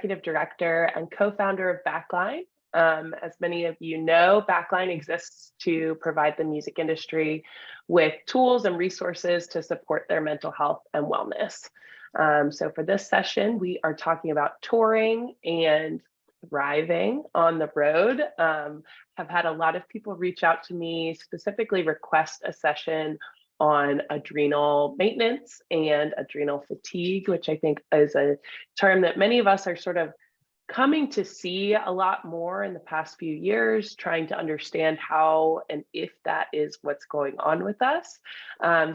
Executive Director and co-founder of Backline. As many of you know, Backline exists to provide the music industry with tools and resources to support their mental health and wellness. So for this session, we are talking about touring and thriving on the road. Have had a lot of people reach out to me, specifically request a session on adrenal maintenance and adrenal fatigue, which I think is a term that many of us are sort of coming to see a lot more in the past few years, trying to understand how and if that is what's going on with us.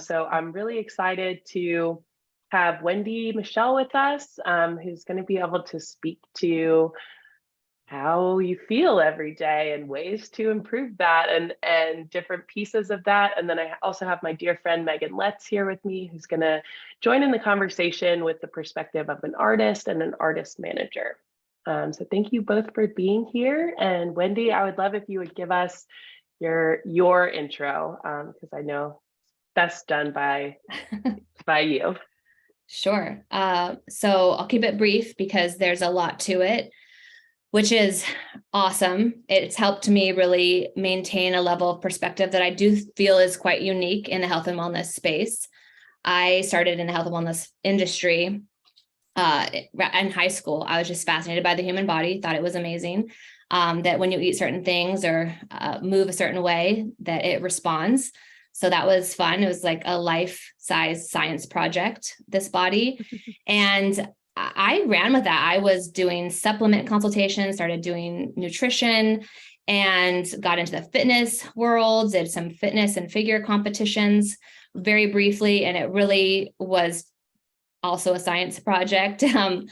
So I'm really excited to have Wendi Michelle with us, who's going to be able to speak to how you feel every day and ways to improve that and different pieces of that. And then I also have my dear friend Megan Letts here with me, who's going to join in the conversation with the perspective of an artist and an artist manager. So thank you both for being here. And Wendi, I would love if you would give us your intro, because I know best done by you. Sure. So I'll keep it brief because there's a lot to it, which is awesome. It's helped me really maintain a level of perspective that I do feel is quite unique in the health and wellness space. I started in the health and wellness industry in high school. I was just fascinated by the human body, thought it was amazing, that when you eat certain things or move a certain way, that it responds. So that was fun. It was like a life-size science project, this body. And I ran with that. I was doing supplement consultations, started doing nutrition, and got into the fitness world, did some fitness and figure competitions very briefly. And it really was also a science project. And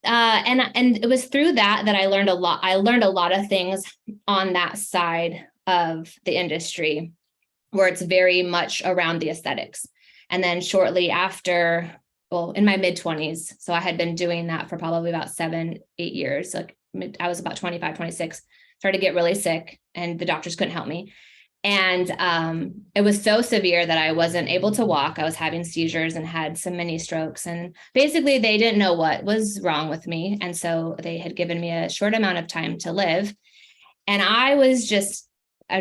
it was through that I learned a lot. I learned a lot of things on that side of the industry, where it's very much around the aesthetics. And then shortly after, well, in my mid-20s, so I had been doing that for probably about 7-8 years. Like I was about 25, 26, started to get really sick and the doctors couldn't help me. And it was so severe that I wasn't able to walk. I was having seizures and had some mini strokes. And basically they didn't know what was wrong with me. And so they had given me a short amount of time to live. And I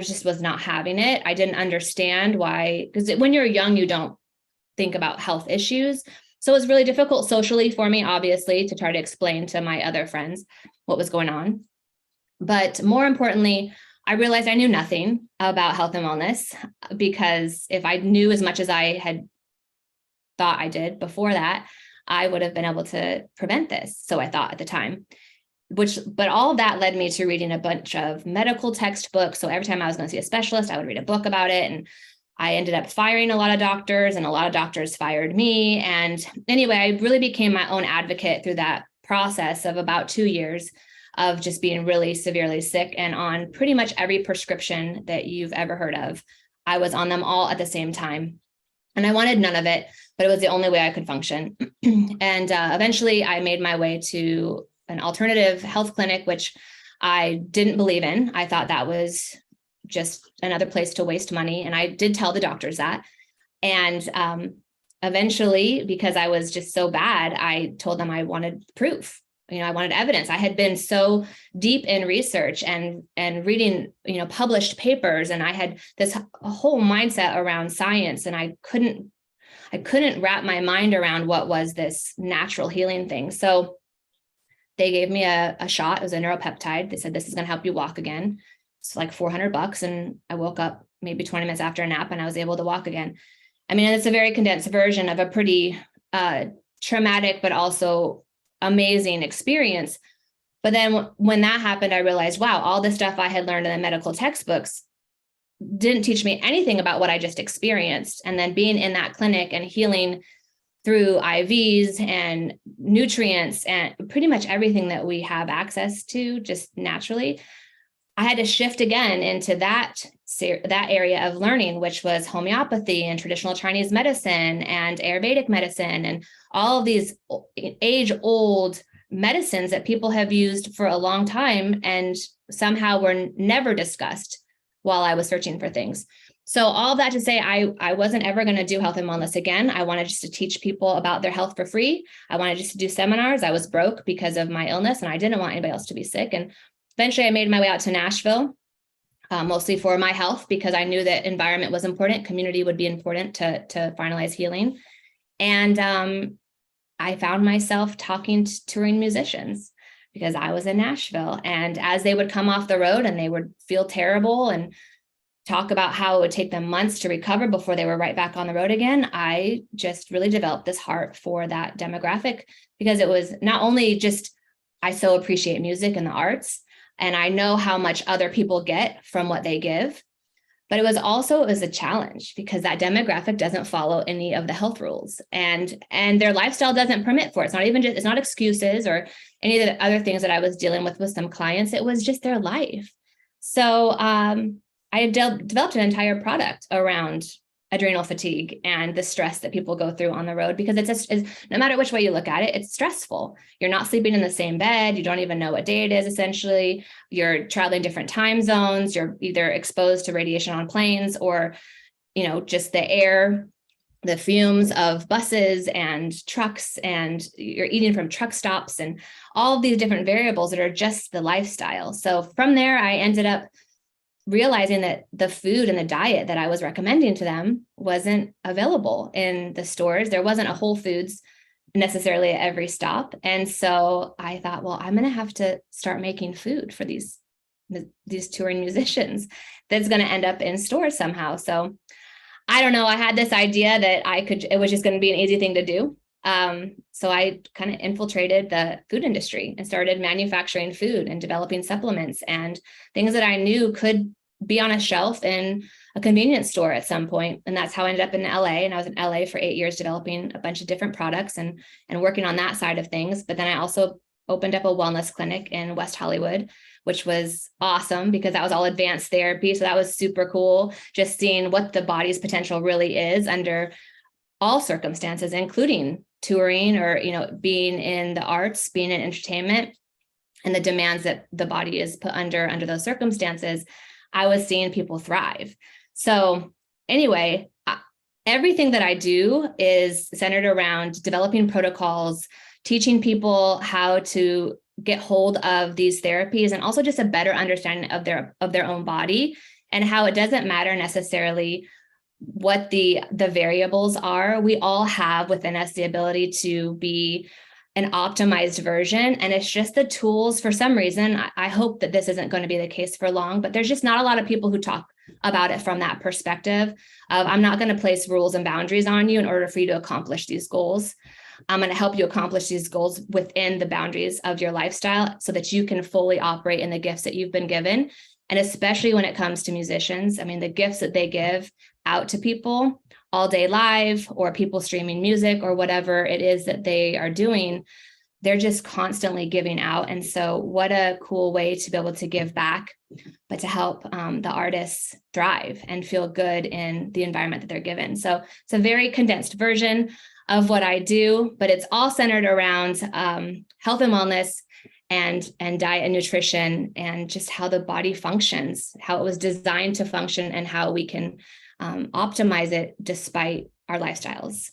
just was not having it. I didn't understand why, because when you're young, you don't think about health issues. So it was really difficult socially for me, obviously, to try to explain to my other friends what was going on. But more importantly, I realized I knew nothing about health and wellness, because if I knew as much as I had thought I did before that, I would have been able to prevent this. So I thought at the time, but all of that led me to reading a bunch of medical textbooks. So every time I was going to see a specialist, I would read a book about it. And I ended up firing a lot of doctors, and a lot of doctors fired me. And anyway, I really became my own advocate through that process of about 2 years of just being really severely sick and on pretty much every prescription that you've ever heard of. I was on them all at the same time. And I wanted none of it, but it was the only way I could function. And eventually I made my way to an alternative health clinic, which I didn't believe in. I thought that was just another place to waste money. And I did tell the doctors that. And eventually, because I was just so bad, I told them I wanted proof. I wanted evidence. I had been so deep in research and reading, published papers, and I had this whole mindset around science, and I couldn't wrap my mind around what was this natural healing thing. So they gave me a shot. It was a neuropeptide. They said, this is going to help you walk again. It's like $400. And I woke up maybe 20 minutes after a nap and I was able to walk again. I mean, it's a very condensed version of a pretty traumatic, but also amazing experience. But then when that happened, I realized, wow, all the stuff I had learned in the medical textbooks didn't teach me anything about what I just experienced. And then being in that clinic and healing through IVs and nutrients and pretty much everything that we have access to just naturally, I had to shift again into that area of learning, which was homeopathy and traditional Chinese medicine and Ayurvedic medicine and all of these age-old medicines that people have used for a long time and somehow were never discussed while I was searching for things. So all that to say, I wasn't ever going to do health and wellness again. I wanted just to teach people about their health for free. I wanted just to do seminars. I was broke because of my illness, and I didn't want anybody else to be sick. And eventually I made my way out to Nashville, mostly for my health, because I knew that environment was important. Community would be important to finalize healing. And I found myself talking to touring musicians because I was in Nashville. And as they would come off the road and they would feel terrible and talk about how it would take them months to recover before they were right back on the road again, I just really developed this heart for that demographic, because it was not only just, I so appreciate music and the arts, and I know how much other people get from what they give, but it was a challenge because that demographic doesn't follow any of the health rules, and their lifestyle doesn't permit for it. It's not excuses or any of the other things that I was dealing with some clients. It was just their life. So I developed an entire product around adrenal fatigue and the stress that people go through on the road, because it's no matter which way you look at it, it's stressful. You're not sleeping in the same bed. You don't even know what day it is, essentially. You're traveling different time zones. You're either exposed to radiation on planes or, just the air, the fumes of buses and trucks, and you're eating from truck stops and all of these different variables that are just the lifestyle. So from there, I ended up realizing that the food and the diet that I was recommending to them wasn't available in the stores. There wasn't a Whole Foods necessarily at every stop. And so I thought, well, I'm going to have to start making food for these touring musicians that's going to end up in stores somehow. So I don't know. I had this idea that it was just going to be an easy thing to do. So I kind of infiltrated the food industry and started manufacturing food and developing supplements and things that I knew could be on a shelf in a convenience store at some point. And that's how I ended up in LA. And I was in LA for 8 years developing a bunch of different products and working on that side of things. But then I also opened up a wellness clinic in West Hollywood, which was awesome because that was all advanced therapy. So that was super cool, just seeing what the body's potential really is under all circumstances, including touring or, being in the arts, being in entertainment, and the demands that the body is put under those circumstances. I was seeing people thrive. So anyway, everything that I do is centered around developing protocols, teaching people how to get hold of these therapies, and also just a better understanding of their own body, and how it doesn't matter necessarily what the variables are. We all have within us the ability to be an optimized version. And it's just the tools. For some reason, I hope that this isn't going to be the case for long, but there's just not a lot of people who talk about it from that perspective of, I'm not going to place rules and boundaries on you in order for you to accomplish these goals. I'm going to help you accomplish these goals within the boundaries of your lifestyle so that you can fully operate in the gifts that you've been given. And especially when it comes to musicians, I mean, the gifts that they give out to people all day live, or people streaming music, or whatever it is that they are doing, they're just constantly giving out. And so what a cool way to be able to give back, but to help the artists thrive and feel good in the environment that they're given. So it's a very condensed version of what I do, but it's all centered around health and wellness and diet and nutrition, and just how the body functions, how it was designed to function, and how we can optimize it despite our lifestyles.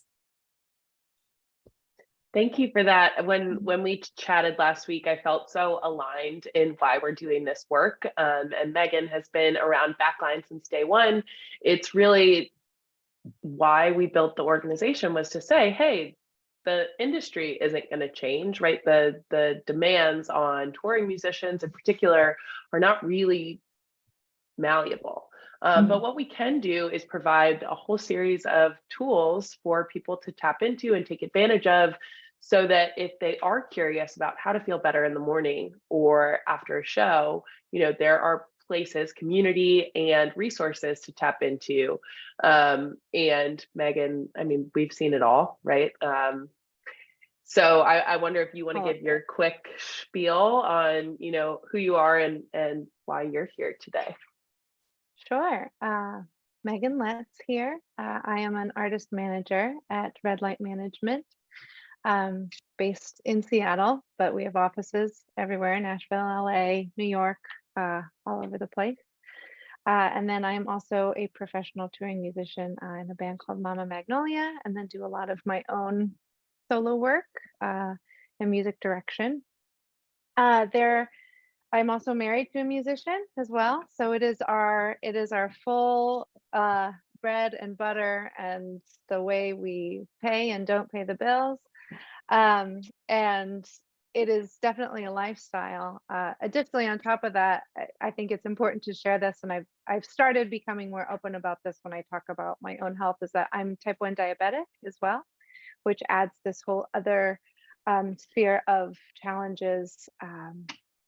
Thank you for that. When we chatted last week, I felt so aligned in why we're doing this work. And Megan has been around Backline since day one. It's really why we built the organization, was to say, hey, the industry isn't going to change, right? The demands on touring musicians in particular are not really malleable. But what we can do is provide a whole series of tools for people to tap into and take advantage of, so that if they are curious about how to feel better in the morning or after a show, there are places, community, and resources to tap into. And Megan, I mean, we've seen it all, right? So I wonder if you want to give your quick spiel on, who you are and why you're here today. Sure. Megan Letts here. I am an artist manager at Red Light Management, based in Seattle, but we have offices everywhere: Nashville, LA, New York, all over the place. And then I'm also a professional touring musician in a band called Mama Magnolia, and then do a lot of my own solo work and music direction. I'm also married to a musician as well, so it is our full bread and butter and the way we pay and don't pay the bills. And it is definitely a lifestyle. Additionally, on top of that, I think it's important to share this, and I've started becoming more open about this when I talk about my own health, is that I'm type 1 diabetic as well, which adds this whole other sphere of challenges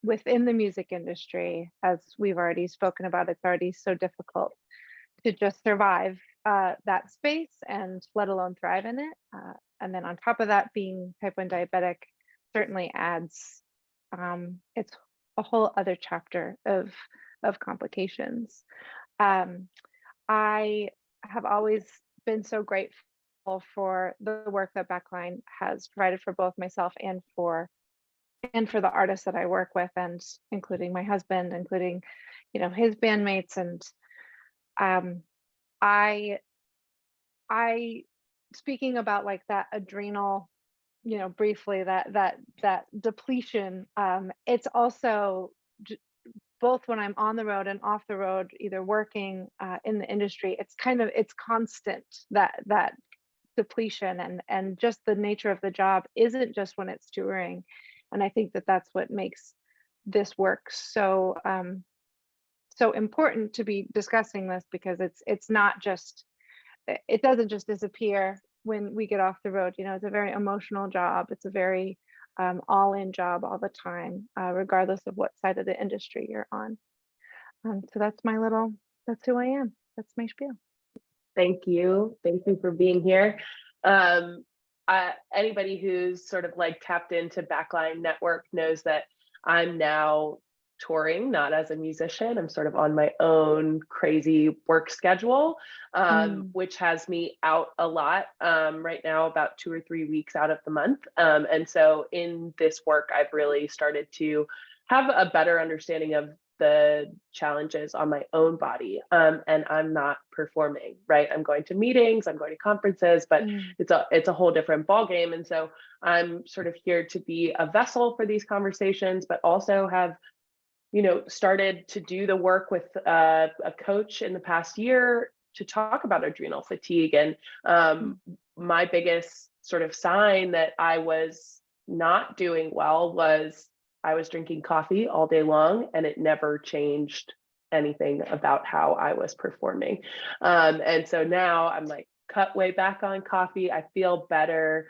within the music industry. As we've already spoken about, it's already so difficult to just survive that space, and let alone thrive in it. And then on top of that, being type 1 diabetic certainly adds, it's a whole other chapter of complications. I have always been so grateful for the work that Backline has provided for both myself and for the artists that I work with, and including my husband, including, his bandmates. And I speaking about like that adrenal, briefly, that depletion, it's also both when I'm on the road and off the road, either working in the industry, it's constant, that depletion, and just the nature of the job isn't just when it's touring. And I think that that's what makes this work so so important to be discussing this, because it's not just, it doesn't just disappear when we get off the road. It's a very emotional job. It's a very all-in job all the time, regardless of what side of the industry you're on. So that's who I am. That's my spiel. Thank you for being here. Anybody who's sort of like tapped into Backline Network knows that I'm now touring, not as a musician. I'm sort of on my own crazy work schedule, which has me out a lot right now, about 2 or 3 weeks out of the month. And so in this work, I've really started to have a better understanding of the challenges on my own body. And I'm not performing, right? I'm going to meetings, I'm going to conferences, but it's a whole different ballgame. And so I'm sort of here to be a vessel for these conversations, but also have, started to do the work with a coach in the past year to talk about adrenal fatigue. And my biggest sort of sign that I was not doing well was I was drinking coffee all day long, and it never changed anything about how I was performing. And so now I'm like cut way back on coffee. I feel better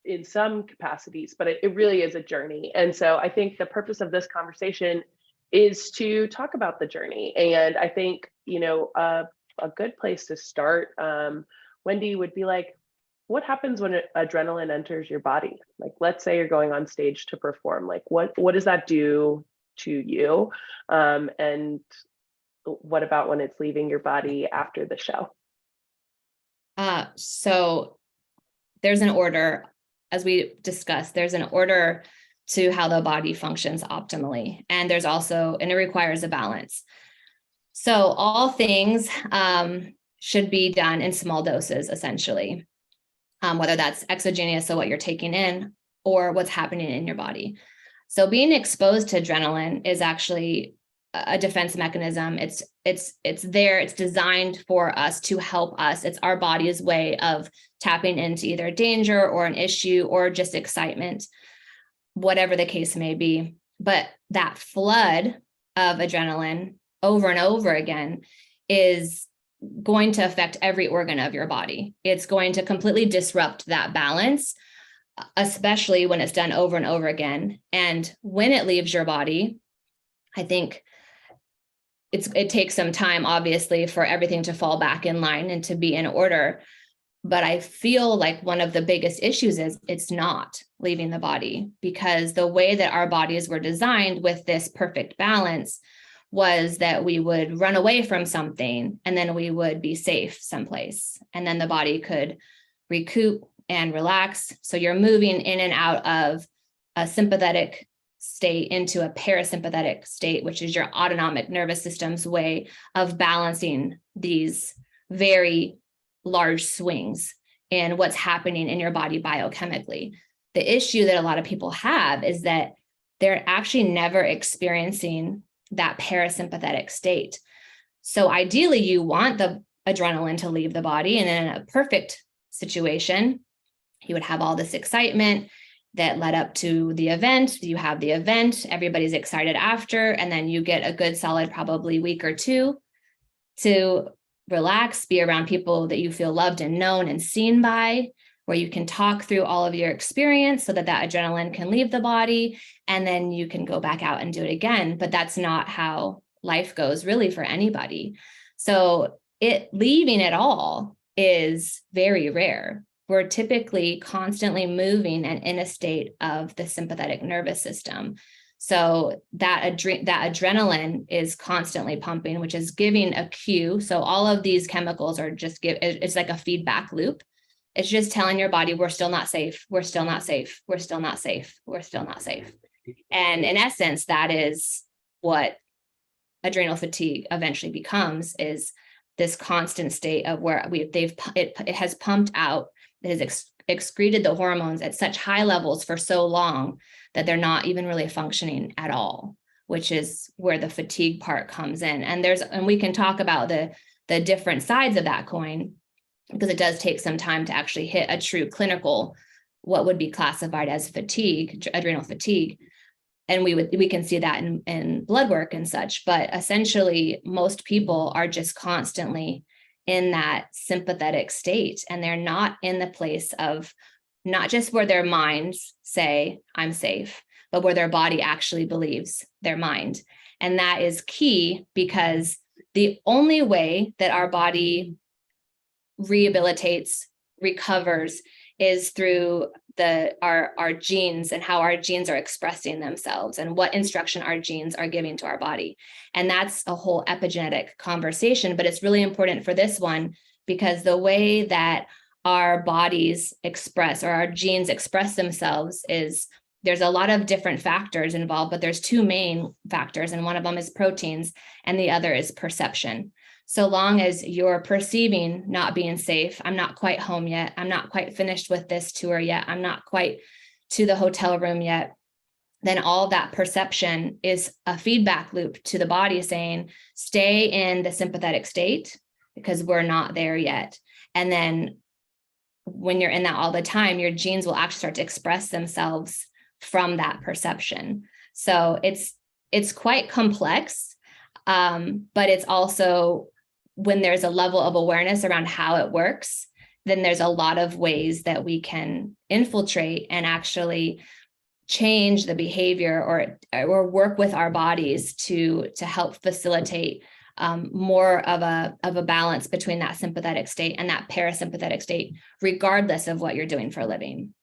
in some capacities, but it really is a journey. And so I think the purpose of this conversation is to talk about the journey. And I think, a good place to start, Wendi, would be like, what happens when adrenaline enters your body? Like, let's say you're going on stage to perform. Like, what does that do to you? And what about when it's leaving your body after the show? So there's an order, as we discussed, there's an order to how the body functions optimally. And there's also, and it requires a balance. So all things should be done in small doses, essentially. Whether that's exogenous, so what you're taking in, or what's happening in your body. So being exposed to adrenaline is actually a defense mechanism. It's there. It's designed for us to help us. It's our body's way of tapping into either danger or an issue or just excitement, whatever the case may be. But that flood of adrenaline over and over again is going to affect every organ of your body. It's going to completely disrupt that balance, especially when it's done over and over again. And when it leaves your body, I think it takes some time, obviously, for everything to fall back in line and to be in order. But I feel like one of the biggest issues is it's not leaving the body, because the way that our bodies were designed with this perfect balance was that we would run away from something and then we would be safe someplace. And then the body could recoup and relax. So you're moving in and out of a sympathetic state into a parasympathetic state, which is your autonomic nervous system's way of balancing these very large swings in what's happening in your body biochemically. The issue that a lot of people have is that they're actually never experiencing that parasympathetic state. So ideally, you want the adrenaline to leave the body, and in a perfect situation, you would have all this excitement that led up to the event. You have the event, everybody's excited after, and then you get a good solid probably week or two to relax, be around people that you feel loved and known and seen by, where you can talk through all of your experience so that that adrenaline can leave the body, and then you can go back out and do it again. But that's not how life goes really for anybody. So it leaving at all is very rare. We're typically constantly moving and in a state of the sympathetic nervous system. So that adrenaline is constantly pumping, which is giving a cue. So all of these chemicals are just it's like a feedback loop. It's just telling your body, we're still not safe. We're still not safe. We're still not safe. We're still not safe. And in essence, that is what adrenal fatigue eventually becomes, is this constant state of where it has pumped out, it has excreted the hormones at such high levels for so long that they're not even really functioning at all, which is where the fatigue part comes in. And we can talk about the different sides of that coin, because it does take some time to actually hit a true clinical, what would be classified as fatigue, adrenal fatigue. And we can see that in blood work and such, but essentially most people are just constantly in that sympathetic state, and they're not in the place of, not just where their minds say, I'm safe, but where their body actually believes their mind. And that is key, because the only way that our body rehabilitates, recovers, is through our genes, and how our genes are expressing themselves and what instruction our genes are giving to our body. And that's a whole epigenetic conversation, but it's really important for this one, because the way that our bodies express, or our genes express themselves, is there's a lot of different factors involved, but there's two main factors, and one of them is proteins and the other is perception. So long as you're perceiving not being safe, I'm not quite home yet, I'm not quite finished with this tour yet, I'm not quite to the hotel room yet, then all that perception is a feedback loop to the body saying, stay in the sympathetic state because we're not there yet. And then when you're in that all the time, your genes will actually start to express themselves from that perception. So it's quite complex, but it's also, when there's a level of awareness around how it works, then there's a lot of ways that we can infiltrate and actually change the behavior, or work with our bodies to help facilitate more of a balance between that sympathetic state and that parasympathetic state, regardless of what you're doing for a living.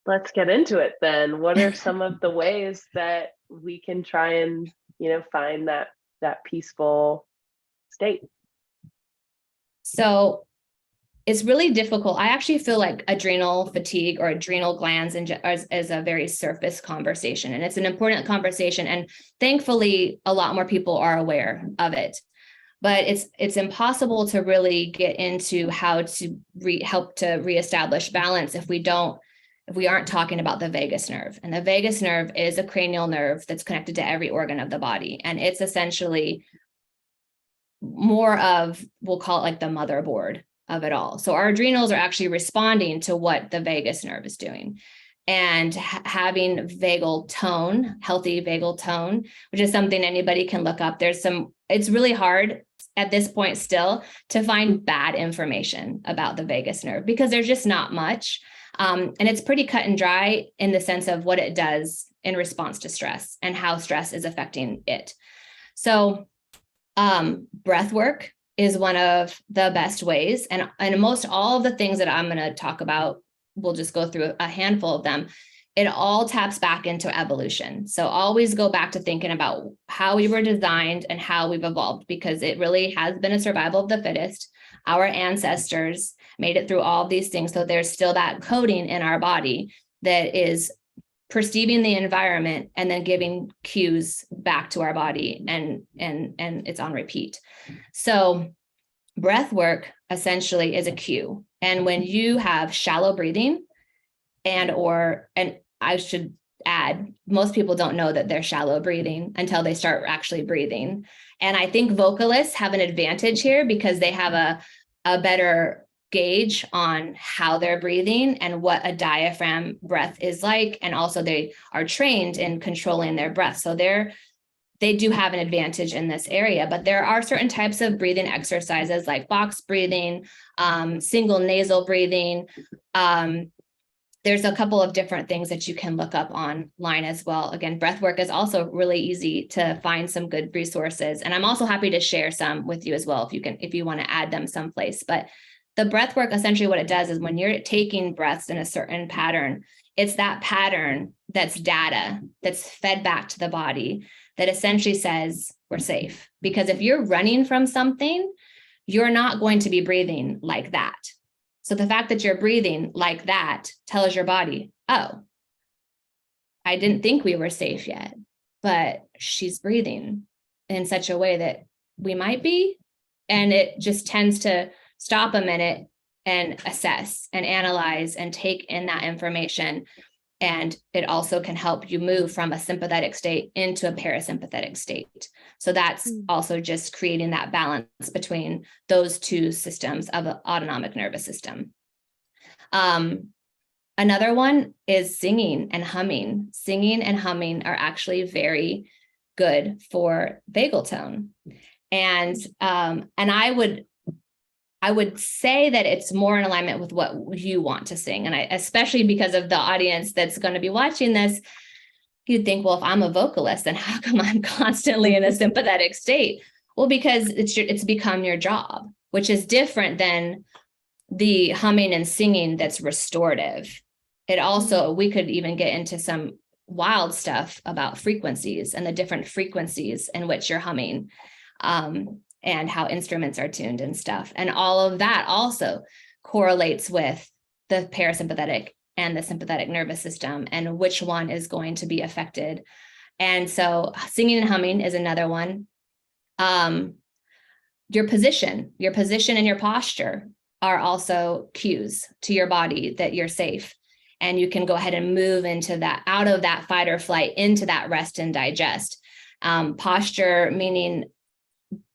Let's get into it then. What are some of the ways that we can try and, find that peaceful state? So it's really difficult. I actually feel like adrenal fatigue or adrenal glands is a very surface conversation, and it's an important conversation. And thankfully, a lot more people are aware of it. But it's impossible to really get into how to help to reestablish balance if we aren't talking about the vagus nerve. And the vagus nerve is a cranial nerve that's connected to every organ of the body. And it's essentially more of, we'll call it like the motherboard of it all. So our adrenals are actually responding to what the vagus nerve is doing. And having vagal tone, healthy vagal tone, which is something anybody can look up. It's really hard at this point still to find bad information about the vagus nerve, because there's just not much. And it's pretty cut and dry in the sense of what it does in response to stress and how stress is affecting it. So breath work is one of the best ways. And most all of the things that I'm going to talk about, we'll just go through a handful of them. It all taps back into evolution. So always go back to thinking about how we were designed and how we've evolved, because it really has been a survival of the fittest. Our ancestors made it through all of these things. So there's still that coding in our body that is perceiving the environment and then giving cues back to our body, and it's on repeat. So breath work essentially is a cue. And when you have shallow breathing and I should add, most people don't know that they're shallow breathing until they start actually breathing. And I think vocalists have an advantage here because they have a better gauge on how they're breathing and what a diaphragm breath is like. And also they are trained in controlling their breath. So they do have an advantage in this area, but there are certain types of breathing exercises like box breathing, single nasal breathing. There's a couple of different things that you can look up online as well. Again, breath work is also really easy to find some good resources. And I'm also happy to share some with you as well if you want to add them someplace. But the breath work, essentially what it does is when you're taking breaths in a certain pattern, it's that pattern that's data that's fed back to the body that essentially says we're safe. Because if you're running from something, you're not going to be breathing like that. So the fact that you're breathing like that tells your body, oh, I didn't think we were safe yet, but she's breathing in such a way that we might be. And it just tends to stop a minute and assess and analyze and take in that information. And it also can help you move from a sympathetic state into a parasympathetic state. So that's also just creating that balance between those two systems of the autonomic nervous system. Another one is singing and humming. Singing and humming are actually very good for vagal tone. And I would say that it's more in alignment with what you want to sing. And especially because of the audience that's going to be watching this, you'd think, well, if I'm a vocalist, then how come I'm constantly in a sympathetic state? Well, because it's become your job, which is different than the humming and singing that's restorative. It also, we could even get into some wild stuff about frequencies and the different frequencies in which you're humming. And how instruments are tuned and stuff. And all of that also correlates with the parasympathetic and the sympathetic nervous system and which one is going to be affected. And so singing and humming is another one. Your position and your posture are also cues to your body that you're safe. And you can go ahead and move into that, out of that fight or flight into that rest and digest. Posture, meaning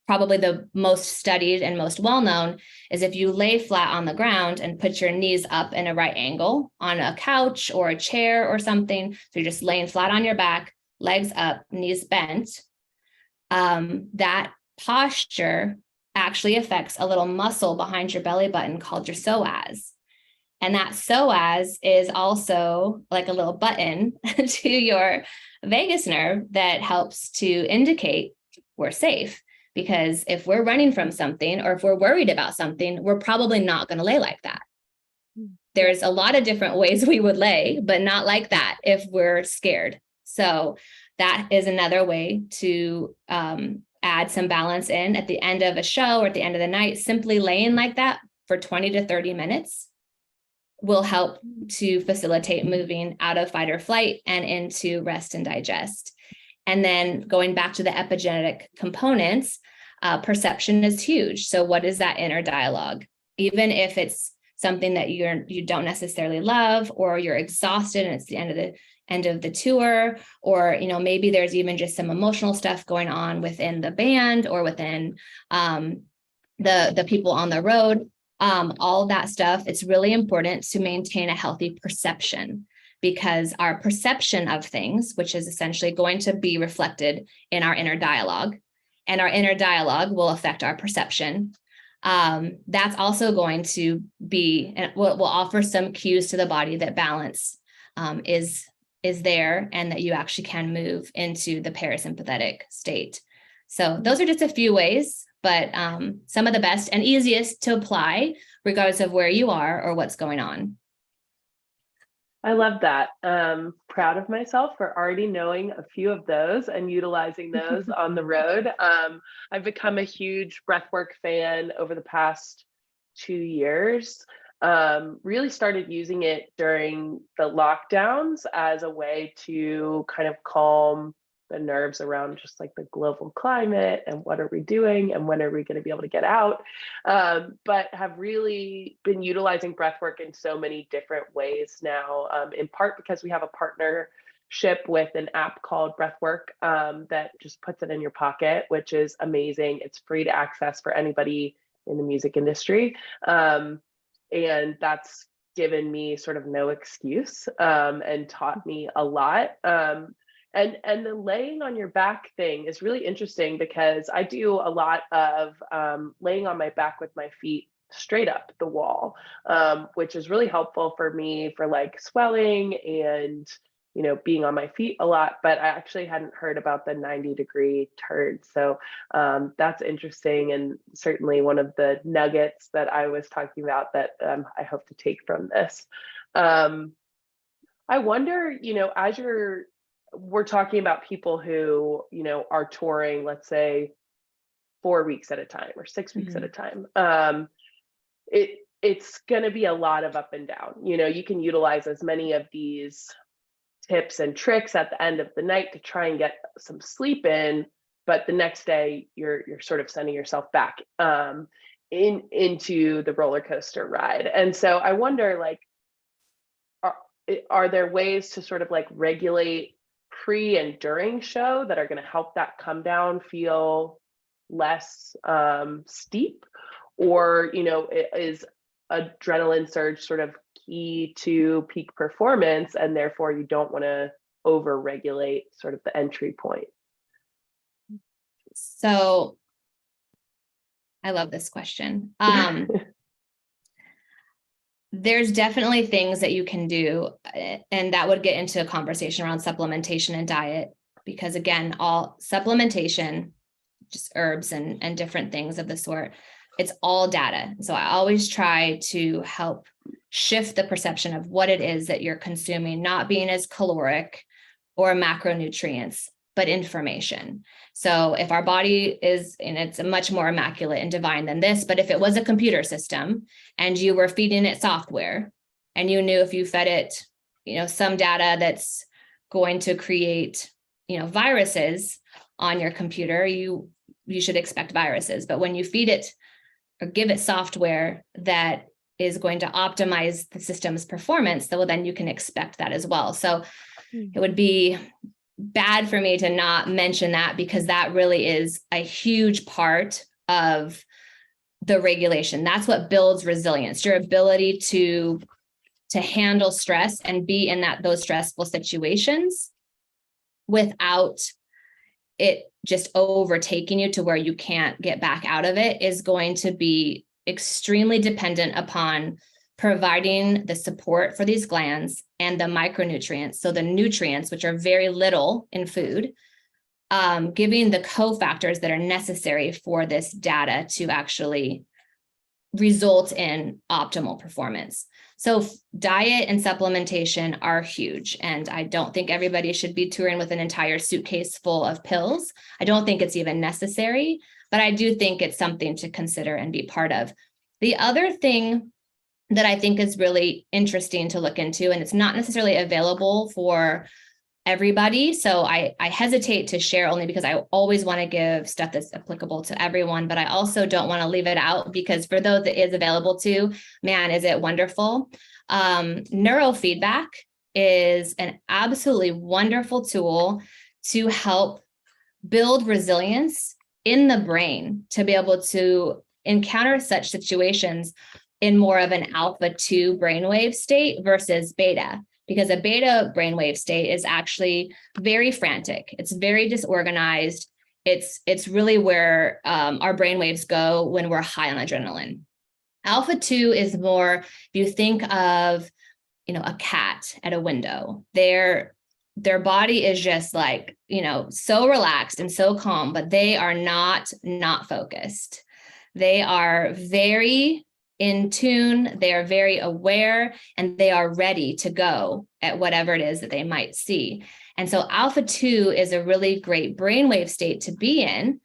probably the most studied and most well-known, is if you lay flat on the ground and put your knees up in a right angle on a couch or a chair or something. So you're just laying flat on your back, legs up, knees bent. That posture actually affects a little muscle behind your belly button called your psoas. And that psoas is also like a little button to your vagus nerve that helps to indicate we're safe. Because if we're running from something or if we're worried about something, we're probably not going to lay like that. There's a lot of different ways we would lay, but not like that if we're scared. So that is another way to add some balance in at the end of a show or at the end of the night. Simply laying like that for 20 to 30 minutes will help to facilitate moving out of fight or flight and into rest and digest. And then going back to the epigenetic components, perception is huge. So what is that inner dialogue? Even if it's something that you don't necessarily love, or you're exhausted and it's the end of the tour, or maybe there's even just some emotional stuff going on within the band or within the people on the road, all of that stuff. It's really important to maintain a healthy perception, because our perception of things, which is essentially going to be reflected in our inner dialogue, and our inner dialogue will affect our perception. That's also going to be, and will offer some cues to the body that balance is there, and that you actually can move into the parasympathetic state. So those are just a few ways, but some of the best and easiest to apply regardless of where you are or what's going on. I love that. Proud of myself for already knowing a few of those and utilizing those on the road. I've become a huge breathwork fan over the past 2 years. really started using it during the lockdowns as a way to kind of calm the nerves around just like the global climate and what are we doing and when are we going to be able to get out, but have really been utilizing breath work in so many different ways now, in part because we have a partnership with an app called Breathwork, that just puts it in your pocket, which is amazing. It's free to access for anybody in the music industry, and that's given me sort of no excuse, and taught me a lot. And the laying on your back thing is really interesting because I do a lot of laying on my back with my feet straight up the wall, which is really helpful for me for like swelling and, you know, being on my feet a lot. But I actually hadn't heard about the 90-degree turn. So that's interesting, and certainly one of the nuggets that I was talking about that I hope to take from this. I wonder, you know, as we're talking about people who, you know, are touring, let's say 4 weeks at a time or 6 weeks at a time. It's going to be a lot of up and down. You know, you can utilize as many of these tips and tricks at the end of the night to try and get some sleep in, but the next day you're sort of sending yourself back into the roller coaster ride. And so I wonder, like, are there ways to sort of like regulate pre and during show that are going to help that come down feel less steep? Or, you know, is adrenaline surge sort of key to peak performance, and therefore you don't want to over regulate sort of the entry point? So I love this question. There's definitely things that you can do, and that would get into a conversation around supplementation and diet, because again, all supplementation, just herbs and different things of the sort, it's all data. So I always try to help shift the perception of what it is that you're consuming, not being as caloric or macronutrients, but information. So if our body is, and it's much more immaculate and divine than this, but if it was a computer system and you were feeding it software and you knew if you fed it, you know, some data that's going to create, you know, viruses on your computer, you should expect viruses. But when you feed it or give it software that is going to optimize the system's performance, then you can expect that as well. So it would be bad for me to not mention that, because that really is a huge part of the regulation. That's what builds resilience, your ability to handle stress and be in those stressful situations without it just overtaking you to where you can't get back out of it, is going to be extremely dependent upon providing the support for these glands and the micronutrients. So the nutrients, which are very little in food, giving the cofactors that are necessary for this data to actually result in optimal performance. So diet and supplementation are huge. And I don't think everybody should be touring with an entire suitcase full of pills. I don't think it's even necessary, but I do think it's something to consider and be part of. The other thing that I think is really interesting to look into, and it's not necessarily available for everybody, so I hesitate to share only because I always want to give stuff that's applicable to everyone, but I also don't want to leave it out, because for those that is available to, man, is it wonderful. Neurofeedback is an absolutely wonderful tool to help build resilience in the brain to be able to encounter such situations in more of an alpha 2 brainwave state versus beta, because a beta brainwave state is actually very frantic. It's very disorganized. It's really where our brainwaves go when we're high on adrenaline. Alpha 2 is more, if you think of, you know, a cat at a window, their body is just like, you know, so relaxed and so calm, but they are not focused. They are very in tune, they are very aware, and they are ready to go at whatever it is that they might see. And so alpha 2 is a really great brainwave state to be in.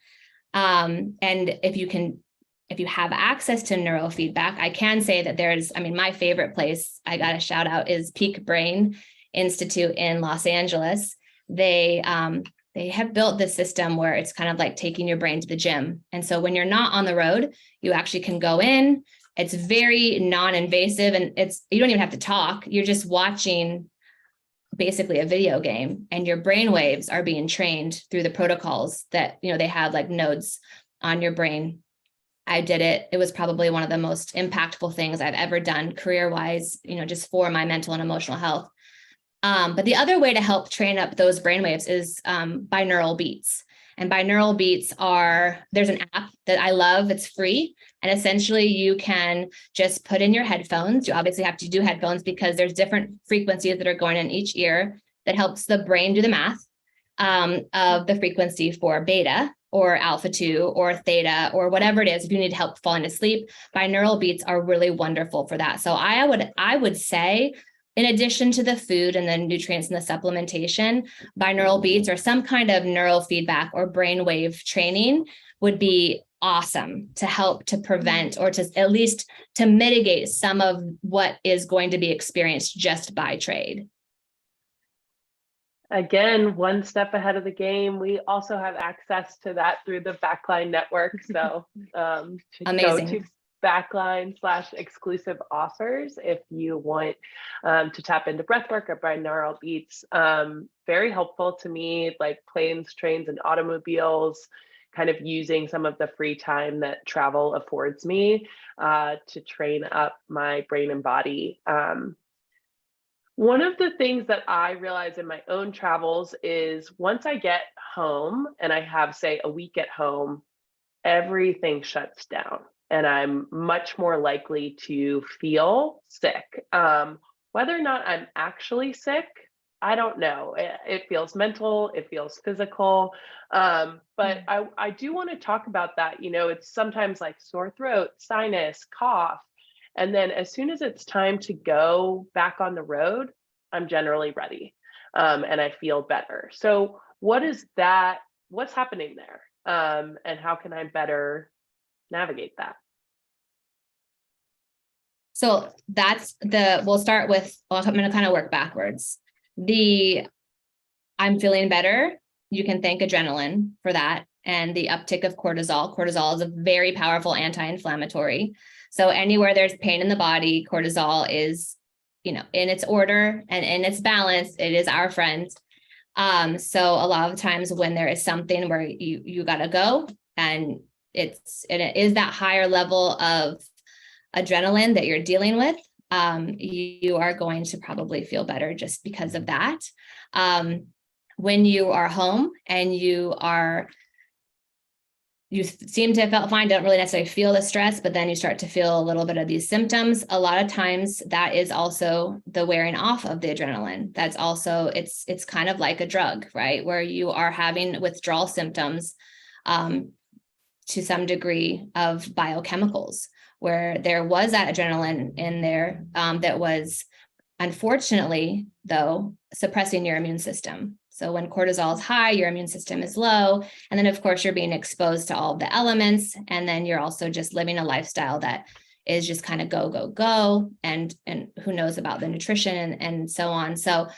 And if you can if you have access to neurofeedback, I can say that my favorite place I got to shout out is Peak Brain Institute in Los Angeles. They have built this system where it's kind of like taking your brain to the gym. And so when you're not on the road, you actually can go in. It's very non-invasive, and you don't even have to talk. You're just watching basically a video game, and your brain waves are being trained through the protocols that, they have like nodes on your brain. I did it. It was probably one of the most impactful things I've ever done career-wise, just for my mental and emotional health. But the other way to help train up those brainwaves is binaural beats. And binaural beats there's an app that I love. It's free. And essentially you can just put in your headphones. You obviously have to do headphones because there's different frequencies that are going in each ear that helps the brain do the math of the frequency for beta or alpha 2 or theta or whatever it is. If you need help falling asleep, binaural beats are really wonderful for that. So I would say, in addition to the food and the nutrients and the supplementation, binaural beats or some kind of neurofeedback or brainwave training would be awesome to help to prevent or to at least to mitigate some of what is going to be experienced just by trade. Again, one step ahead of the game. We also have access to that through the Backline network. So Amazing. Go to Backline/exclusive offers if you want to tap into breathwork or binaural beats. Very helpful to me, like planes, trains, and automobiles, kind of using some of the free time that travel affords me to train up my brain and body. One of the things that I realize in my own travels is once I get home and I have, say, a week at home, everything shuts down and I'm much more likely to feel sick. Whether or not I'm actually sick, I don't know. It feels mental, it feels physical. But I do want to talk about that. It's sometimes like sore throat, sinus, cough. And then as soon as it's time to go back on the road, I'm generally ready and I feel better. So what's happening there? And how can I better navigate that? So we'll start with, I'm going to kind of work backwards. I'm feeling better. You can thank adrenaline for that. And the uptick of cortisol. Cortisol is a very powerful anti-inflammatory. So anywhere there's pain in the body, cortisol is, in its order and in its balance, it is our friend. So a lot of times when there is something where you got to go and it is that higher level of adrenaline that you're dealing with, you are going to probably feel better just because of that. When you are home and you seem to have felt fine, don't really necessarily feel the stress, but then you start to feel a little bit of these symptoms. A lot of times that is also the wearing off of the adrenaline. That's also, it's kind of like a drug, right? Where you are having withdrawal symptoms to some degree of biochemicals, where there was that adrenaline in there that was unfortunately, though, suppressing your immune system. So when cortisol is high, your immune system is low. And then, of course, you're being exposed to all of the elements. And then you're also just living a lifestyle that is just kind of go, go, go. And who knows about the nutrition and so on. So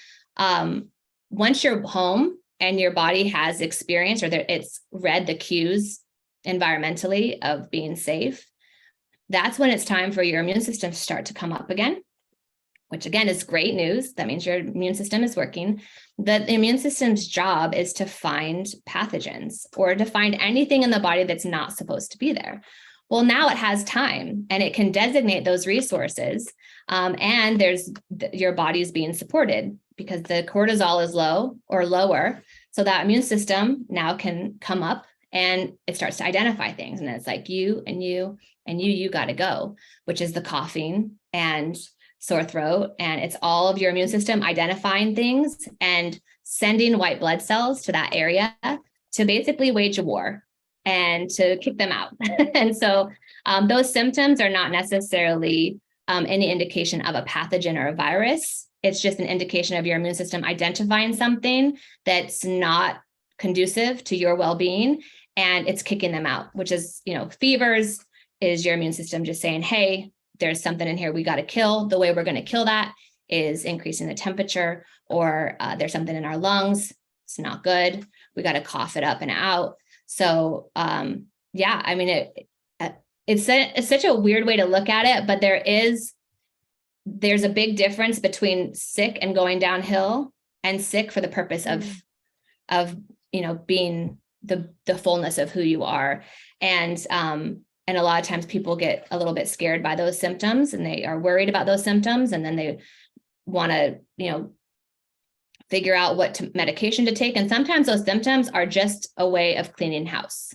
once you're home and your body has experienced or it's read the cues environmentally of being safe, that's when it's time for your immune system to start to come up again, which again is great news. That means your immune system is working. The immune system's job is to find pathogens or to find anything in the body that's not supposed to be there. Well, now it has time and it can designate those resources. And your body is being supported because the cortisol is low or lower. So that immune system now can come up and it starts to identify things. And it's like you and you and you got to go, which is the coughing and sore throat. And it's all of your immune system identifying things and sending white blood cells to that area to basically wage a war and to kick them out. And so those symptoms are not necessarily any indication of a pathogen or a virus. It's just an indication of your immune system identifying something that's not conducive to your well-being, and it's kicking them out, which is, fevers, is your immune system just saying, hey, there's something in here we got to kill. The way we're going to kill that is increasing the temperature, or there's something in our lungs. It's not good. We got to cough it up and out. So yeah, I mean, it's such a weird way to look at it, but there's a big difference between sick and going downhill, and sick for the purpose of being the fullness of who you are. And a lot of times people get a little bit scared by those symptoms, and they are worried about those symptoms, and then they want to figure out what medication to take. And sometimes those symptoms are just a way of cleaning house.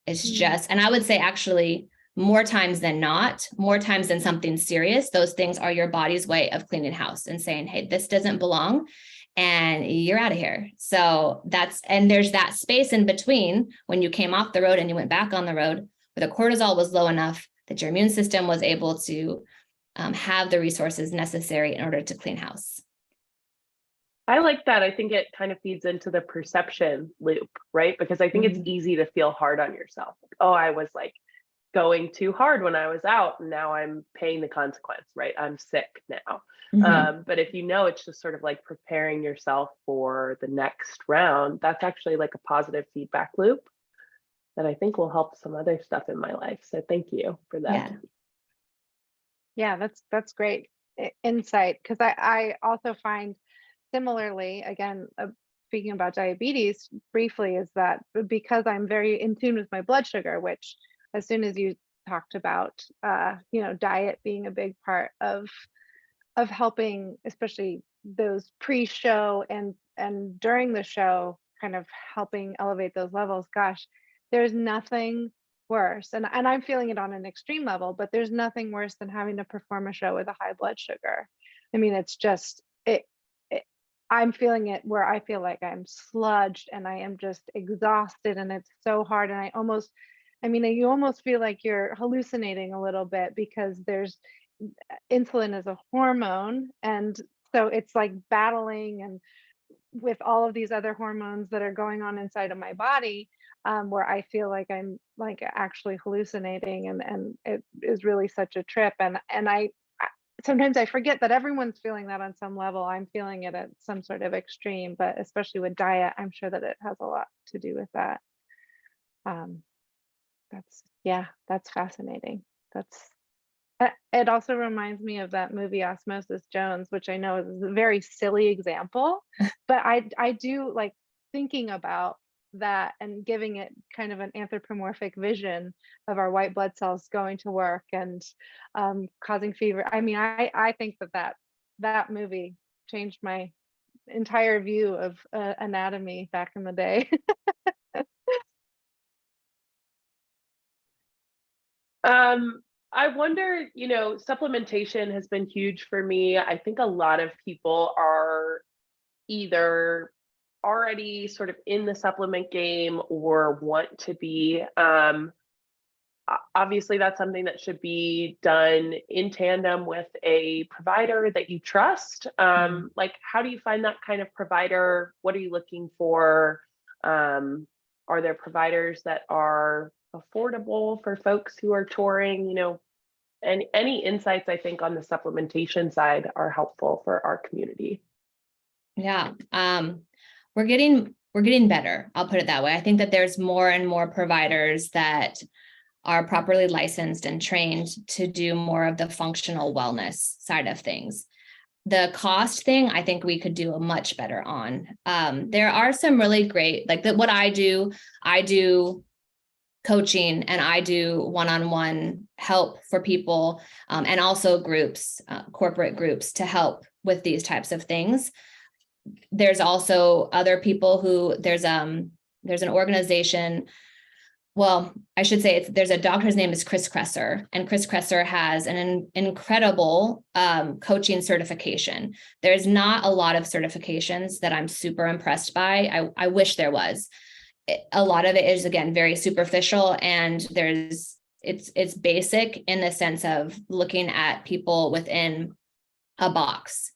It's just, and I would say actually more times than not, more times than something serious, those things are your body's way of cleaning house and saying, hey, this doesn't belong and you're out of here. So there's that space in between when you came off the road and you went back on the road where the cortisol was low enough that your immune system was able to have the resources necessary in order to clean house. I like that. I think it kind of feeds into the perception loop, right? Because I think it's easy to feel hard on yourself. Like, oh, I was like going too hard when I was out, and now I'm paying the consequence, right? I'm sick now. But if it's just sort of like preparing yourself for the next round, that's actually like a positive feedback loop that I think will help some other stuff in my life. So thank you for that. Yeah, that's great insight, because I also find similarly, again, speaking about diabetes briefly, is that because I'm very in tune with my blood sugar, which as soon as you talked about, diet being a big part of helping, especially those pre-show and during the show, kind of helping elevate those levels. Gosh, there's nothing worse, and I'm feeling it on an extreme level, but there's nothing worse than having to perform a show with a high blood sugar. I mean, it's just I'm feeling it where I feel like I'm sludged and I am just exhausted, and it's so hard. And you almost feel like you're hallucinating a little bit, because there's insulin is a hormone. And so it's like battling and with all of these other hormones that are going on inside of my body, where I feel like I'm like actually hallucinating, and it is really such a trip. And I sometimes I forget that everyone's feeling that on some level. I'm feeling it at some sort of extreme, but especially with diet, I'm sure that it has a lot to do with that. That's fascinating. It also reminds me of that movie Osmosis Jones, which I know is a very silly example, but I do like thinking about that and giving it kind of an anthropomorphic vision of our white blood cells going to work and causing fever. I mean, I think that movie changed my entire view of anatomy back in the day. I wonder, supplementation has been huge for me. I think a lot of people are either already sort of in the supplement game or want to be. Obviously, that's something that should be done in tandem with a provider that you trust. Like, how do you find that kind of provider? What are you looking for? Are there providers that are affordable for folks who are touring? And any insights I think on the supplementation side are helpful for our community. Yeah. We're getting better. I'll put it that way. I think that there's more and more providers that are properly licensed and trained to do more of the functional wellness side of things. The cost thing, I think we could do a much better on. There are some really great, like what I do coaching, and I do one-on-one help for people, and also groups, corporate groups, to help with these types of things. There's also other people who there's an organization. Well, I should say there's a doctor, his name is Chris Kresser, and Chris Kresser has an incredible coaching certification. There's not a lot of certifications that I'm super impressed by. I wish there was. A lot of it is, again, very superficial, and it's basic in the sense of looking at people within a box.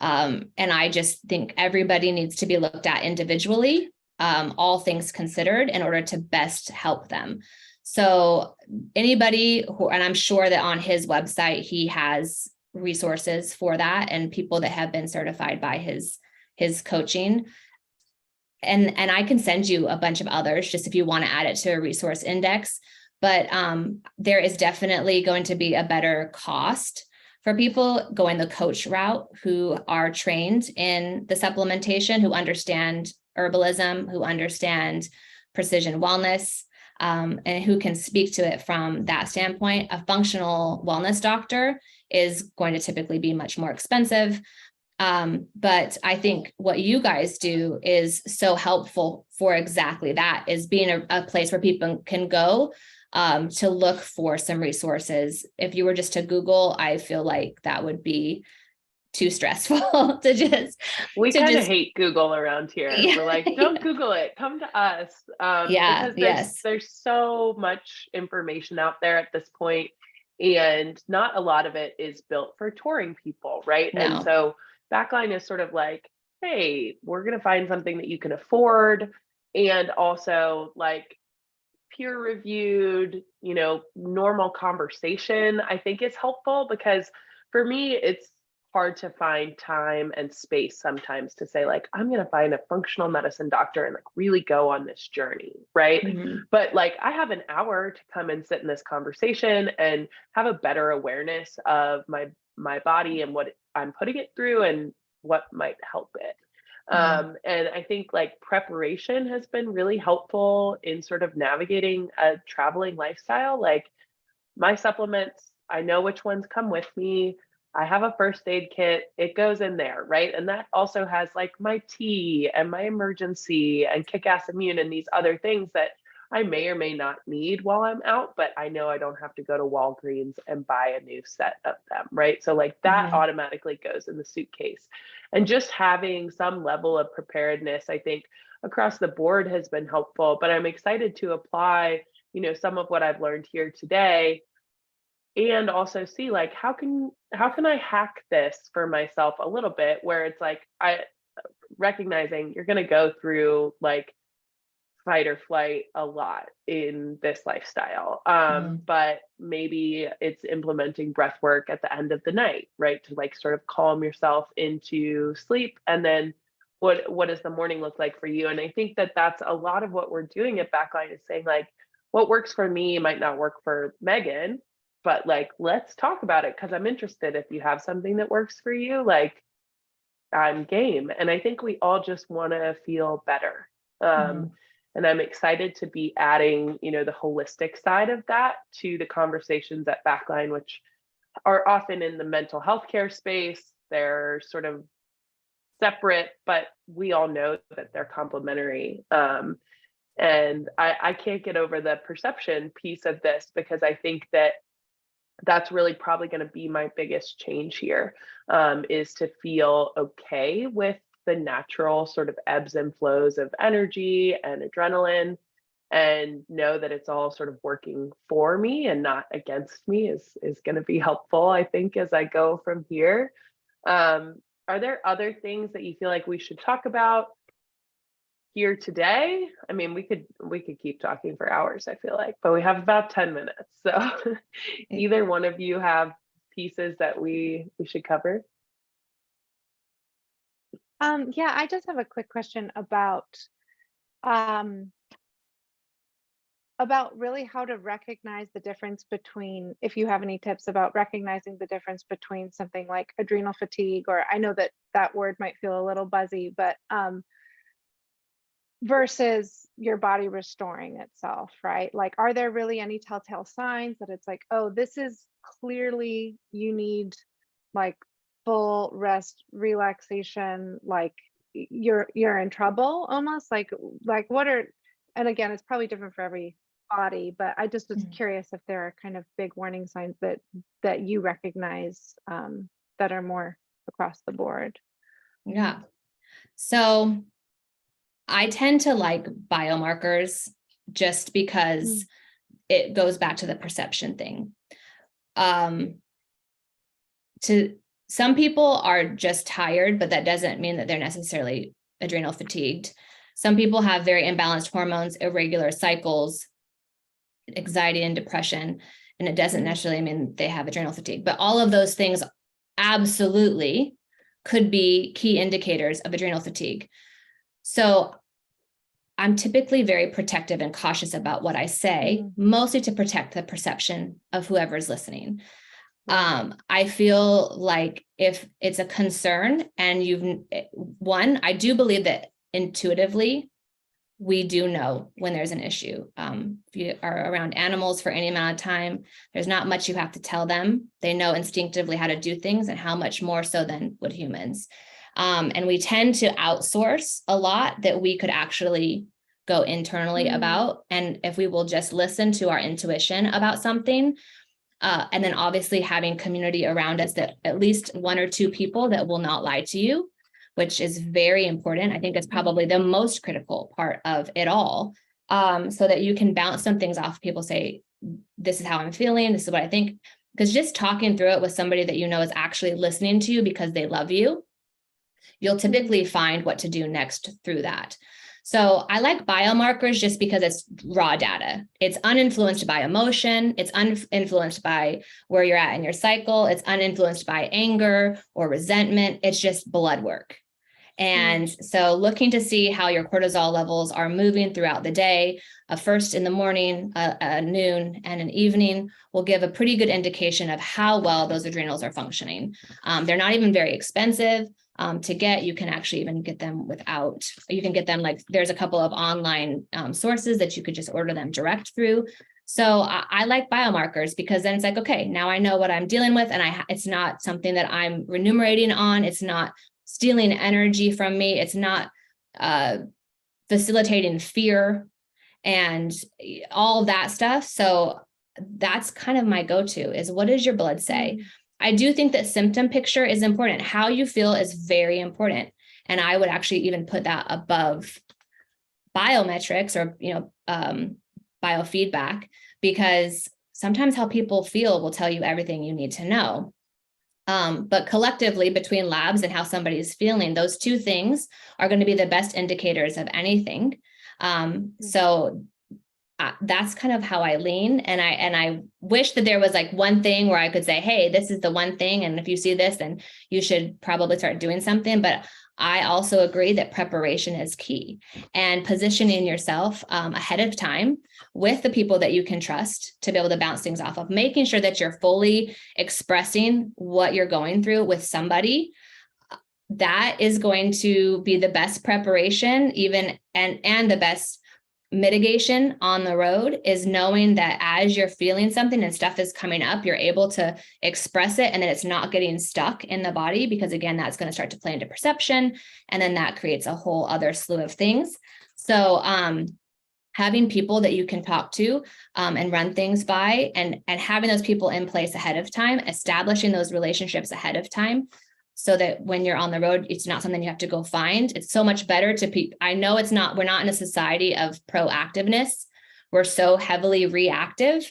And I just think everybody needs to be looked at individually, all things considered, in order to best help them. So anybody who, and I'm sure that on his website, he has resources for that and people that have been certified by his coaching. And I can send you a bunch of others just if you want to add it to a resource index. But there is definitely going to be a better cost for people going the coach route who are trained in the supplementation, who understand herbalism, who understand precision wellness, and who can speak to it from that standpoint. A functional wellness doctor is going to typically be much more expensive. But I think what you guys do is so helpful for exactly that, is being a place where people can go to look for some resources. If you were just to Google, I feel like that would be too stressful to just. We kind of hate Google around here. Yeah. We're like, don't Google it, come to us. Yeah, Because there's so much information out there at this point, and not a lot of it is built for touring people, right? No. And so Backline is sort of like, hey, we're going to find something that you can afford, and also like peer reviewed, normal conversation, I think is helpful, because for me, it's hard to find time and space sometimes to say like, I'm going to find a functional medicine doctor and like really go on this journey, right? Mm-hmm. But like, I have an hour to come and sit in this conversation and have a better awareness of my body and what I'm putting it through and what might help it. And I think like preparation has been really helpful in sort of navigating a traveling lifestyle. Like my supplements, I know which ones come with me. I have a first aid kit, it goes in there, right? And that also has like my tea and my emergency and kick-ass immune and these other things that I may or may not need while I'm out, but I know I don't have to go to Walgreens and buy a new set of them, right? So like that automatically goes in the suitcase. And just having some level of preparedness, I think across the board has been helpful, but I'm excited to apply, some of what I've learned here today, and also see like, how can I hack this for myself a little bit, where it's like, I recognizing you're going to go through like fight or flight a lot in this lifestyle. But maybe it's implementing breath work at the end of the night, right? To like sort of calm yourself into sleep. And then what does the morning look like for you? And I think that that's a lot of what we're doing at Backline, is saying like, what works for me might not work for Megan, but like, let's talk about it, because I'm interested. If you have something that works for you, like, I'm game. And I think we all just want to feel better. And I'm excited to be adding, the holistic side of that to the conversations at Backline, which are often in the mental health care space. They're sort of separate, but we all know that they're complementary. And I can't get over the perception piece of this, because I think that that's really probably going to be my biggest change here, is to feel okay with the natural sort of ebbs and flows of energy and adrenaline, and know that it's all sort of working for me and not against me is going to be helpful, I think, as I go from here. Are there other things that you feel like we should talk about here today? I mean, we could keep talking for hours, I feel like, but we have about 10 minutes. So either one of you have pieces that we should cover? Yeah, I just have a quick question about really how to recognize the difference between, if you have any tips about recognizing the difference between something like adrenal fatigue, or I know that word might feel a little buzzy, but versus your body restoring itself, right? Like, are there really any telltale signs that it's like, oh, this is clearly you need like full rest, relaxation, like you're in trouble almost, like what are, and again, it's probably different for every body, but I just was curious if there are kind of big warning signs that you recognize that are more across the board. Yeah. So I tend to like biomarkers just because it goes back to the perception thing. Some people are just tired, but that doesn't mean that they're necessarily adrenal fatigued. Some people have very imbalanced hormones, irregular cycles, anxiety and depression. And it doesn't necessarily mean they have adrenal fatigue, but all of those things absolutely could be key indicators of adrenal fatigue. So I'm typically very protective and cautious about what I say, mostly to protect the perception of whoever's listening. I feel like if it's a concern and I do believe that intuitively, we do know when there's an issue. If you are around animals for any amount of time, there's not much you have to tell them. They know instinctively how to do things, and how much more so than would humans. And we tend to outsource a lot that we could actually go internally about. And if we will just listen to our intuition about something, and then obviously having community around us, that at least one or two people that will not lie to you, which is very important. I think it's probably the most critical part of it all. So that you can bounce some things off. People say, this is how I'm feeling. This is what I think. Because just talking through it with somebody that you know is actually listening to you because they love you, you'll typically find what to do next through that. So I like biomarkers just because it's raw data. It's uninfluenced by emotion. It's uninfluenced by where you're at in your cycle. It's uninfluenced by anger or resentment. It's just blood work. And so looking to see how your cortisol levels are moving throughout the day, first in the morning, noon, and an evening will give a pretty good indication of how well those adrenals are functioning. They're not even very expensive to get. You can actually even get them you can get them, like there's a couple of online sources that you could just order them direct through. So I like biomarkers because then it's like, okay, now I know what I'm dealing with, and it's not something that I'm remunerating on. It's not stealing energy from me. It's not facilitating fear and all that stuff. So that's kind of my go-to is, what does your blood say? I do think that symptom picture is important. How you feel is very important. And I would actually even put that above biometrics or, biofeedback, because sometimes how people feel will tell you everything you need to know. But collectively, between labs and how somebody is feeling, those two things are going to be the best indicators of anything. So that's kind of how I lean. And I wish that there was like one thing where I could say, hey, this is the one thing. And if you see this, then you should probably start doing something. But I also agree that preparation is key, and positioning yourself ahead of time with the people that you can trust to be able to bounce things off of, making sure that you're fully expressing what you're going through with somebody. That is going to be the best preparation, and the best mitigation on the road, is knowing that as you're feeling something and stuff is coming up, you're able to express it, and then it's not getting stuck in the body, because again, that's going to start to play into perception, and then that creates a whole other slew of things. So having people that you can talk to and run things by, and having those people in place ahead of time, establishing those relationships ahead of time, so that when you're on the road, it's not something you have to go find. It's so much better to I know we're not in a society of proactiveness. We're so heavily reactive,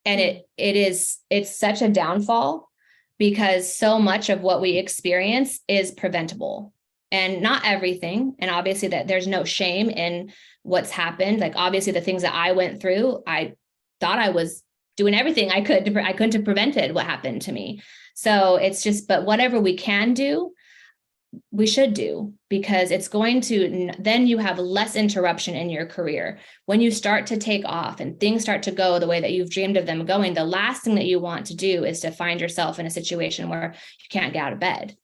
and it's such a downfall, because so much of what we experience is preventable, and not everything. And obviously that there's no shame in what's happened. Like obviously the things that I went through, I thought I was doing everything I could to prevent what happened to me. So it's just, but whatever we can do, we should do, because it's going to, then you have less interruption in your career. When you start to take off and things start to go the way that you've dreamed of them going, the last thing that you want to do is to find yourself in a situation where you can't get out of bed.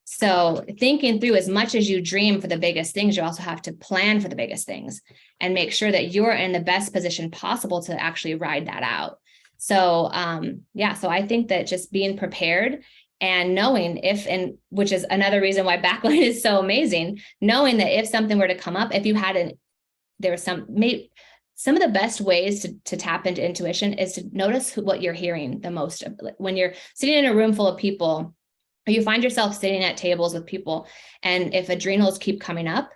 So thinking through, as much as you dream for the biggest things, you also have to plan for the biggest things and make sure that you're in the best position possible to actually ride that out. So, so I think that just being prepared and knowing which is another reason why Backline is so amazing, knowing that if something were to come up, if you some of the best ways to tap into intuition is to notice what you're hearing the most. When you're sitting in a room full of people, or you find yourself sitting at tables with people, and if adrenals keep coming up,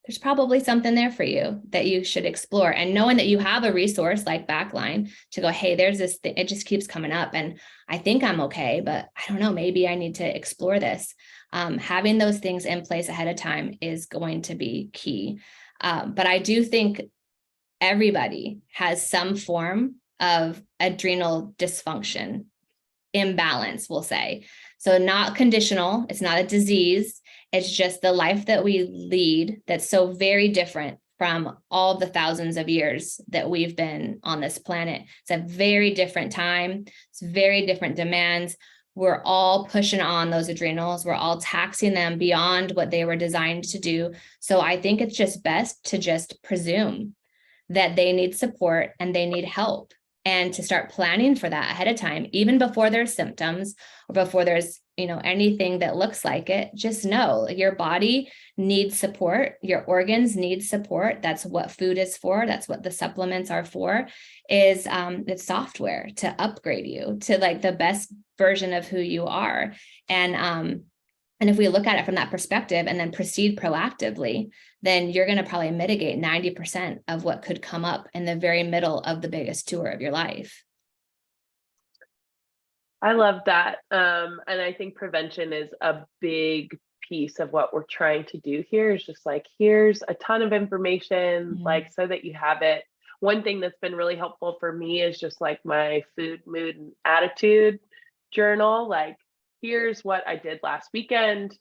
there's probably something there for you that you should explore. And knowing that you have a resource like Backline to go, hey, there's this thing, it just keeps coming up, and I think I'm okay, but I don't know, maybe I need to explore this. Having those things in place ahead of time is going to be key. But I do think everybody has some form of adrenal dysfunction, imbalance, we'll say. So not conditional, it's not a disease, it's just the life that we lead that's so very different from all the thousands of years that we've been on this planet. It's a very different time, it's very different demands. We're all pushing on those adrenals, we're all taxing them beyond what they were designed to do. So I think it's just best to just presume that they need support and they need help, and to start planning for that ahead of time, even before there's symptoms or before there's, anything that looks like it. Just know your body needs support, your organs need support. That's what food is for. That's what the supplements are for, is it's software to upgrade you to like the best version of who you are. And if we look at it from that perspective and then proceed proactively, then you're going to probably mitigate 90% of what could come up in the very middle of the biggest tour of your life. I love that. And I think prevention is a big piece of what we're trying to do here, is just like, here's a ton of information, like, so that you have it. One thing that's been really helpful for me is just like my food, mood, and attitude journal. Like, here's what I did last weekend.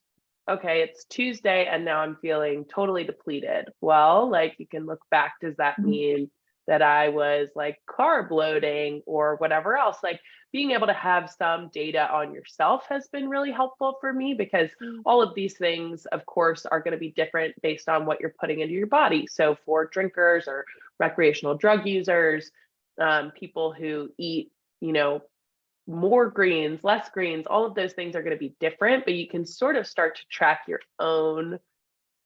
Okay, it's Tuesday and now I'm feeling totally depleted. Well, like, you can look back. Does that mean that I was like carb loading or whatever else? Like, being able to have some data on yourself has been really helpful for me, because all of these things, of course, are going to be different based on what you're putting into your body. So for drinkers or recreational drug users, people who eat, more greens, less greens, all of those things are going to be different, but you can sort of start to track your own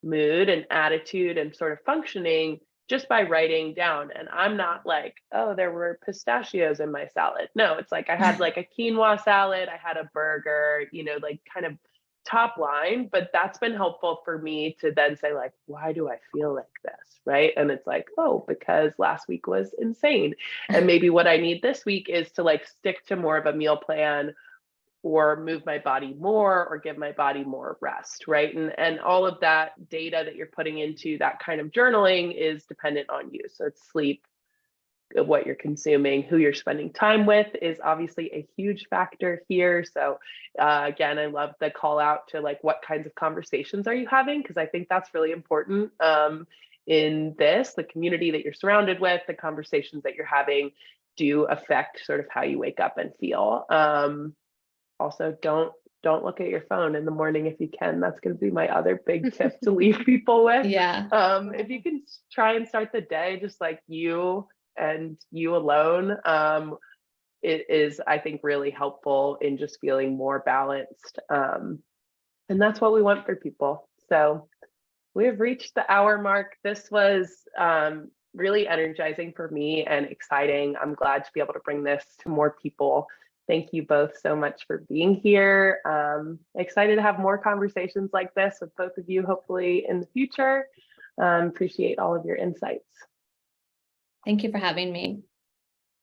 mood and attitude and sort of functioning just by writing down. And I'm not like, oh, there were pistachios in my salad. No, it's like I had like a quinoa salad, I had a burger, like kind of top line. But that's been helpful for me to then say, like, why do I feel like this? Right. And it's like, oh, because last week was insane. And maybe what I need this week is to like stick to more of a meal plan, or move my body more, or give my body more rest, right? And all of that data that you're putting into that kind of journaling is dependent on you. So it's sleep, what you're consuming, who you're spending time with is obviously a huge factor here. So again, I love the call out to like, what kinds of conversations are you having? Because I think that's really important in this, the community that you're surrounded with, the conversations that you're having do affect sort of how you wake up and feel. Also, don't look at your phone in the morning if you can. That's going to be my other big tip to leave people with. Yeah. If you can try and start the day just like you and you alone, it is, I think, really helpful in just feeling more balanced. And that's what we want for people. So we have reached the hour mark. This was really energizing for me and exciting. I'm glad to be able to bring this to more people. Thank you both so much for being here. Excited to have more conversations like this with both of you, hopefully in the future. Appreciate all of your insights. Thank you for having me.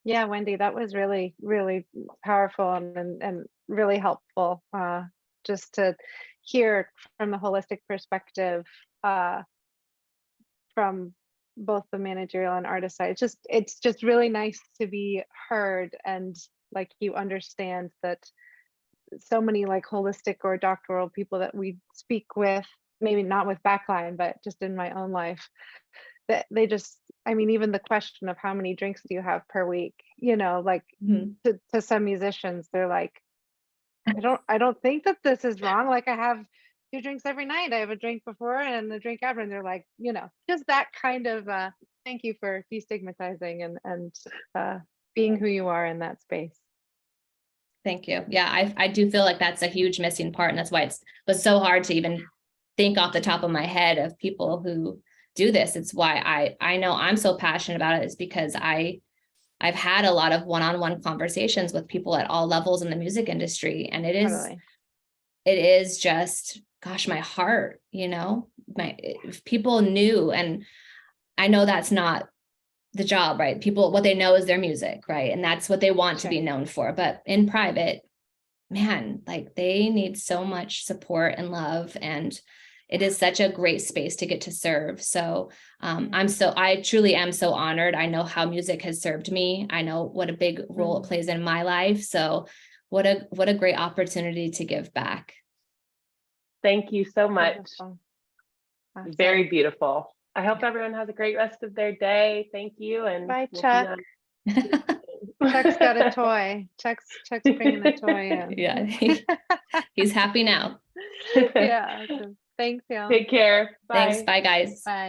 Yeah, Wendi, that was really, really powerful and really helpful, just to hear from the holistic perspective, from both the managerial and artist side. It's just really nice to be heard, and like, you understand that so many like holistic or doctoral people that we speak with, maybe not with Backline, but just in my own life, that they just, I mean, even the question of how many drinks do you have per week, like to some musicians, they're like, I don't think that this is wrong. Like, I have 2 drinks every night. I have a drink before and a drink after, and they're like, just that kind of thank you for destigmatizing and being who you are in that space. Thank you. Yeah, I do feel like that's a huge missing part. And that's why was so hard to even think off the top of my head of people who do this. It's why I know I'm so passionate about it, is because I've had a lot of one-on-one conversations with people at all levels in the music industry. And it is just, gosh, my heart, if people knew, and I know that's not the job, right? People, what they know is their music, right? And that's what they want to be known for. But in private, man, like, they need so much support and love. And it is such a great space to get to serve. So I truly am so honored. I know how music has served me. I know what a big role it plays in my life. So what a great opportunity to give back. Thank you so much. Awesome. Very beautiful. I hope everyone has a great rest of their day. Thank you. And Bye, we'll Chuck. Chuck's got a toy. Chuck's bringing a toy in. Yeah, he's happy now. Yeah. Awesome. Thanks, y'all. Take care. Bye. Thanks. Bye, guys. Bye.